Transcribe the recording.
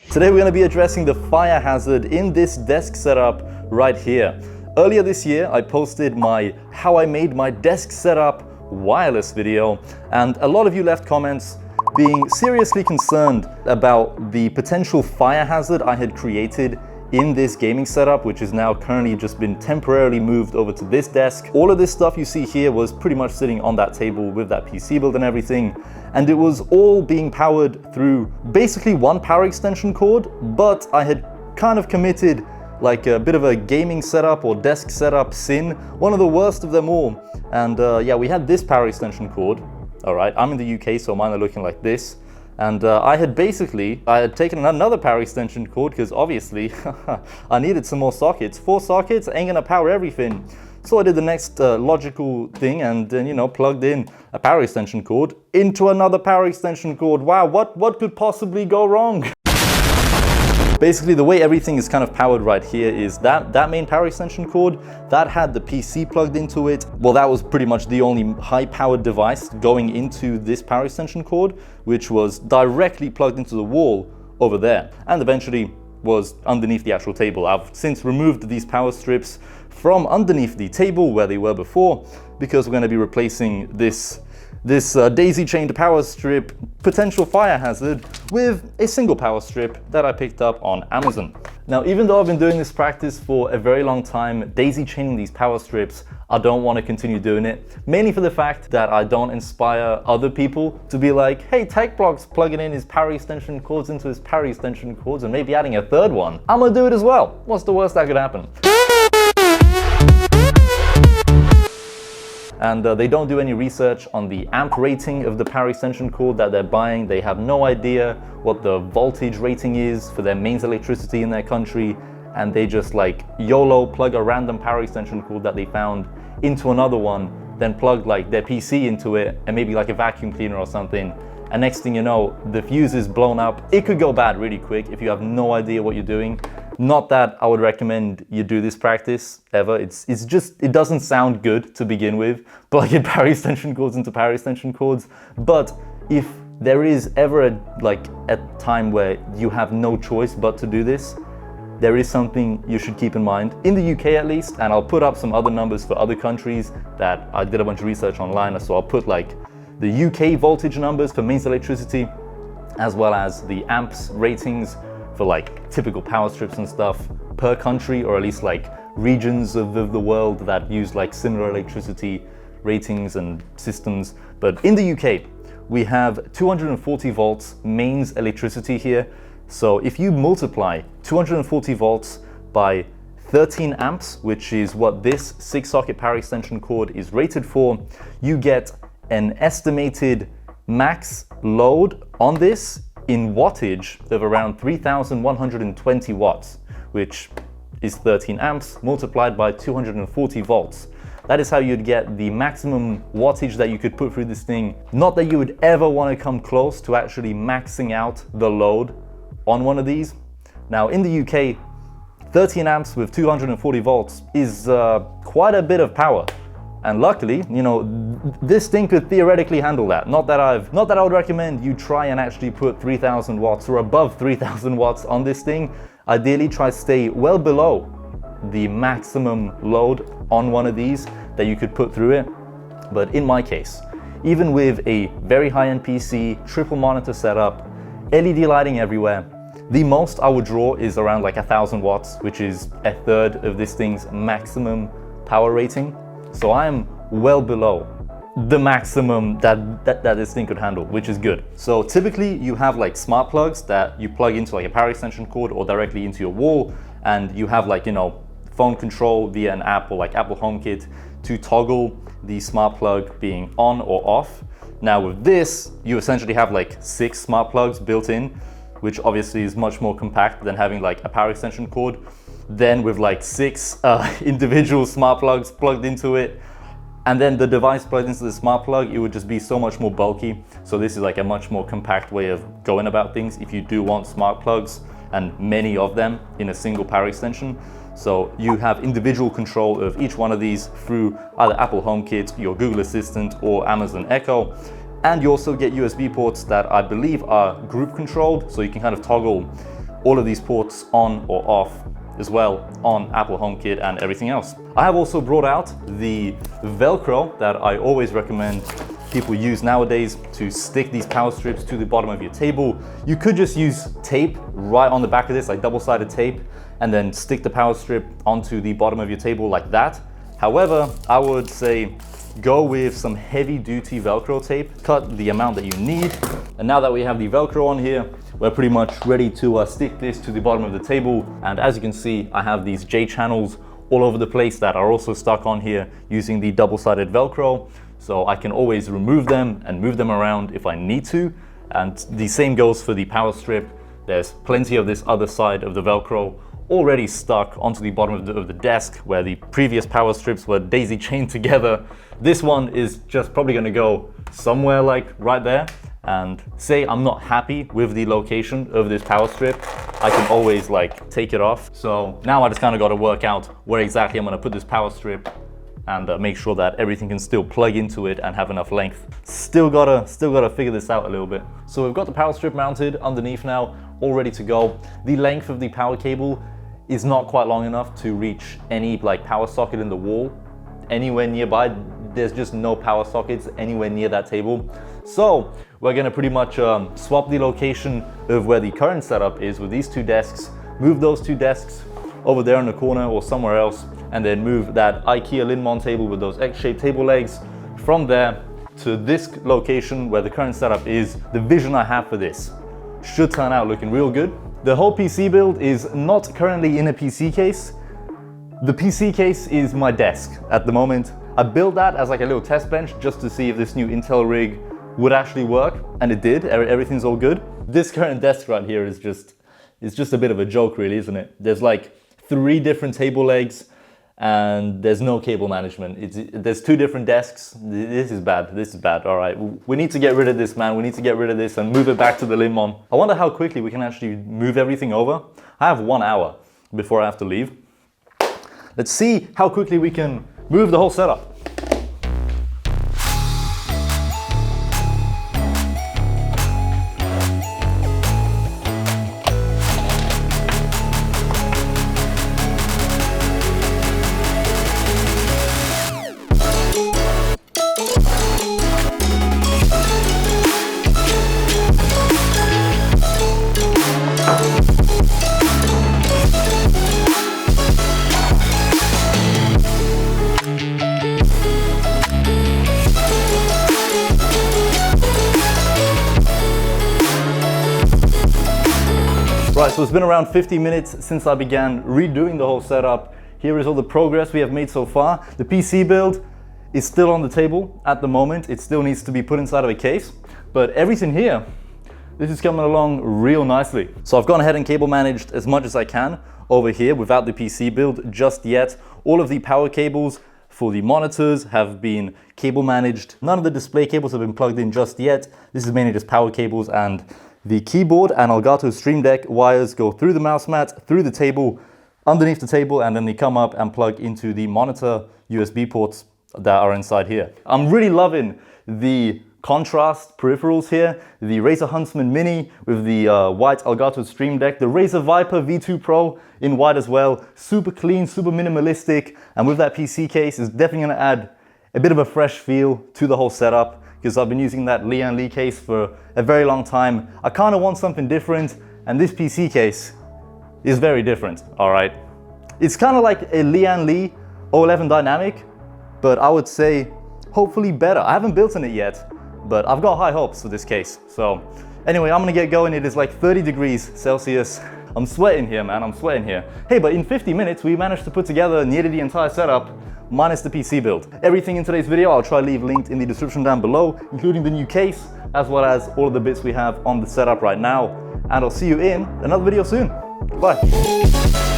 Today we're going to be addressing the fire hazard in this desk setup right here. Earlier this year I posted my how I made my desk setup wireless video, and a lot of you left comments being seriously concerned about the potential fire hazard I had created in this gaming setup, which is now currently just been temporarily moved over to this desk. All of this stuff you see here was pretty much sitting on that table with that PC build and everything, and it was all being powered through basically one power extension cord, but I had kind of committed like a bit of a gaming setup or desk setup sin, one of the worst of them all. And yeah, we had this power extension cord. All right, I'm in the UK, so mine are looking like this. And I had taken another power extension cord because obviously I needed some more sockets. 4 sockets ain't gonna power everything. So I did the next logical thing and then, plugged in a power extension cord into another power extension cord. Wow, what could possibly go wrong? Basically, the way everything is kind of powered right here is that main power extension cord that had the PC plugged into it. Well, that was pretty much the only high-powered device going into this power extension cord, which was directly plugged into the wall over there, and eventually was underneath the actual table. I've since removed these power strips from underneath the table where they were before, because we're going to be replacing this daisy-chained power strip potential fire hazard with a single power strip that I picked up on Amazon. Now, even though I've been doing this practice for a very long time, daisy-chaining these power strips, I don't want to continue doing it, mainly for the fact that I don't inspire other people to be like, hey, TechBlock's plugging in his power extension cords into his power extension cords and maybe adding a third one. I'm gonna do it as well. What's the worst that could happen? And they don't do any research on the amp rating of the power extension cord that they're buying. They have no idea what the voltage rating is for their mains electricity in their country, and they just like YOLO plug a random power extension cord that they found into another one, then plug like their PC into it and maybe like a vacuum cleaner or something, and next thing you know, the fuse is blown up. It could go bad really quick if you have no idea what you're doing. Not that I would recommend you do this practice ever. It's just, it doesn't sound good to begin with, plugging power extension cords into power extension cords. But if there is ever a time where you have no choice but to do this, there is something you should keep in mind. In the UK at least, and I'll put up some other numbers for other countries that I did a bunch of research online, so I'll put like the UK voltage numbers for mains electricity, as well as the amps ratings for like typical power strips and stuff per country, or at least like regions of the world that use like similar electricity ratings and systems. But in the UK, we have 240 volts mains electricity here. So if you multiply 240 volts by 13 amps, which is what this 6-socket power extension cord is rated for, you get an estimated max load on this in wattage of around 3,120 watts, which is 13 amps multiplied by 240 volts. That is how you'd get the maximum wattage that you could put through this thing. Not that you would ever want to come close to actually maxing out the load on one of these. Now in the UK, 13 amps with 240 volts is quite a bit of power. And luckily, this thing could theoretically handle that. Not that I would recommend you try and actually put 3,000 watts or above 3,000 watts on this thing. Ideally, try to stay well below the maximum load on one of these that you could put through it. But in my case, even with a very high-end PC, triple monitor setup, LED lighting everywhere, the most I would draw is around like 1,000 watts, which is a third of this thing's maximum power rating. So I am well below the maximum that this thing could handle, which is good. So typically you have like smart plugs that you plug into like a power extension cord or directly into your wall, and you have like, phone control via an app or like Apple HomeKit to toggle the smart plug being on or off. Now with this, you essentially have like 6 smart plugs built in, which obviously is much more compact than having like a power extension cord. Then with like 6 individual smart plugs plugged into it, and then the device plugged into the smart plug, it would just be so much more bulky. So this is like a much more compact way of going about things if you do want smart plugs, and many of them in a single power extension. So you have individual control of each one of these through either Apple HomeKit, your Google Assistant, or Amazon Echo. And you also get USB ports that I believe are group controlled, so you can kind of toggle all of these ports on or off as well on Apple HomeKit and everything else. I have also brought out the Velcro that I always recommend people use nowadays to stick these power strips to the bottom of your table. You could just use tape right on the back of this, like double-sided tape, and then stick the power strip onto the bottom of your table like that. However, I would say go with some heavy-duty Velcro tape. Cut the amount that you need. And now that we have the Velcro on here, we're pretty much ready to stick this to the bottom of the table. And as you can see, I have these J channels all over the place that are also stuck on here using the double-sided Velcro. So I can always remove them and move them around if I need to. And the same goes for the power strip. There's plenty of this other side of the Velcro already stuck onto the bottom of the desk where the previous power strips were daisy chained together. This one is just probably gonna go somewhere like right there. And say I'm not happy with the location of this power strip, I can always like take it off. So now I just kind of got to work out where exactly I'm going to put this power strip and make sure that everything can still plug into it and have enough length. Still gotta figure this out a little bit. So we've got the power strip mounted underneath now, all ready to go. The length of the power cable is not quite long enough to reach any like power socket in the wall anywhere nearby. There's just no power sockets anywhere near that table. So we're gonna pretty much swap the location of where the current setup is with these two desks, move those two desks over there in the corner or somewhere else, and then move that IKEA Linmon table with those X-shaped table legs from there to this location where the current setup is. The vision I have for this should turn out looking real good. The whole PC build is not currently in a PC case. The PC case is my desk at the moment. I built that as like a little test bench just to see if this new Intel rig would actually work, and it did. Everything's all good. This current desk right here is just a bit of a joke really, isn't it? There's like 3 different table legs and there's no cable management. There's 2 different desks. This is bad. All right, we need to get rid of this, man. We need to get rid of this and move it back to the Linmon. I wonder how quickly we can actually move everything over. I have 1 hour before I have to leave. Let's see how quickly we can move the whole setup. Right, so it's been around 50 minutes since I began redoing the whole setup. Here is all the progress we have made so far. The PC build is still on the table at the moment. It still needs to be put inside of a case, but everything here, this is coming along real nicely. So I've gone ahead and cable managed as much as I can over here without the PC build just yet. All of the power cables for the monitors have been cable managed. None of the display cables have been plugged in just yet. This is mainly just power cables, and the keyboard and Elgato Stream Deck wires go through the mouse mat, through the table, underneath the table, and then they come up and plug into the monitor USB ports that are inside here. I'm really loving the contrast peripherals here. The Razer Huntsman Mini with the white Elgato Stream Deck, the Razer Viper V2 Pro in white as well. Super clean, super minimalistic, and with that PC case, it's definitely gonna add a bit of a fresh feel to the whole setup, because I've been using that Lian Li case for a very long time. I kind of want something different, and this PC case is very different, all right? It's kind of like a Lian Li 011 Dynamic, but I would say hopefully better. I haven't built in it yet, but I've got high hopes for this case. So anyway, I'm gonna get going. It is like 30 degrees Celsius. I'm sweating here, man, I'm sweating here. Hey, but in 50 minutes, we managed to put together nearly the entire setup, minus the PC build. Everything in today's video, I'll try to leave linked in the description down below, including the new case, as well as all of the bits we have on the setup right now. And I'll see you in another video soon. Bye.